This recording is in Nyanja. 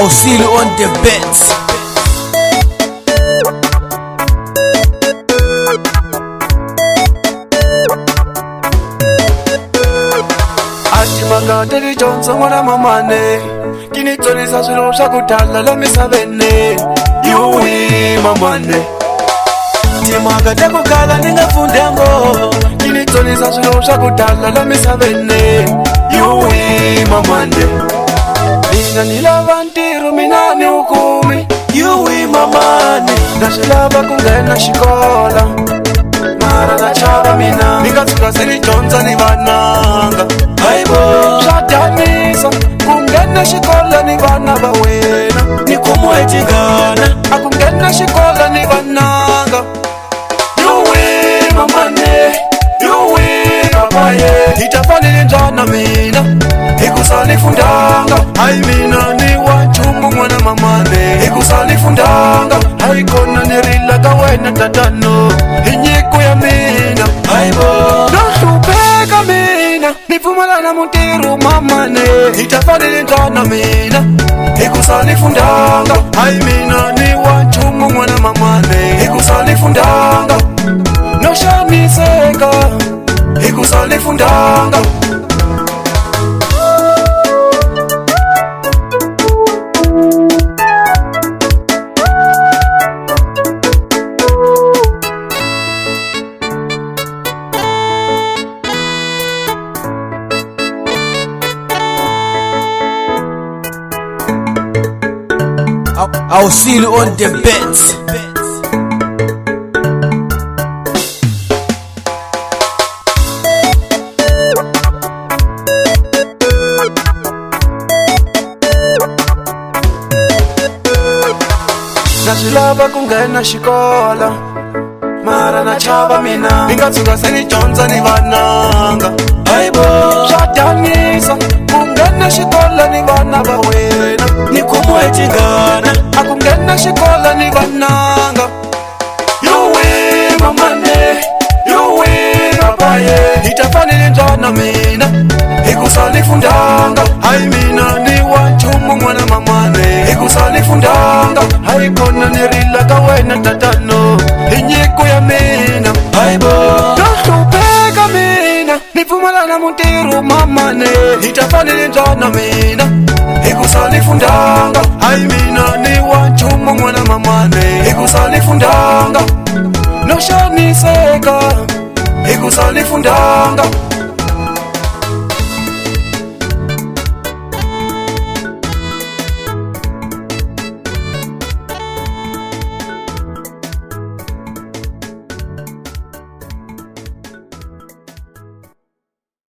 I'll see you on the bets. Magadeli Johnson mwana mamane kini tolisa swilo sha kudala la misavene yuwi mamane timagade kukala ningafundengo kini tolisa swilo sha kudala la misavene yuwi mamane mina nilava ntiru mina ni ukumi yuwi mamane nashilava kungena xikola mara na chava mina nikatsuka seni dyondza ni vananga hayibo swa danisa ku nghena xikola ni vana va wena ni kumiwe tingana a ku nghena xikola ni vananga yuwi mamane yuwi babaye hi ta fanele njhana mina hi ku sa ni fundanga hayi mina ni wa nchumu n'wana mamane hi ku sa ni fundanga hayi kona ni rila ka wena tatano hi nyiko ya mina hayibo no hlupheka mina ni pfumala na muntirhu mamane hi ta fanele njhana mina hi ku sa ni fundanga hayi mina ni wa nchumu n'wana mamane hi ku sa ni fundanga no xaniseka hi ku sa ni fundanga I'll see you on the bets. Nashilava ku nghena xikola mara na chava mina ni nga tsuka se ni dyondza ni vananga hayibo swa danisa ku nghena xikola ni vana va wena ni kumiwe tingana a ku nghena xikola ni vananga yuwi mamane yuwi babaye hi ta fanele njhana mina hi ku sa ni fundanga hayi mina ni wa nchumu n'wana mamane hi ku sa ni fundanga hayi kona ni rila ka wena tatano hi nyiko ya mina hayibo no hlupheka mina ni pfumala na muntirhu mamane hi ta fanele njhana mina hi ku sa ni fundanga hayi mina ni wa nchumu n'wana mamane hi ku sa ni fundanga no xaniseka hi ku sa ni fundanga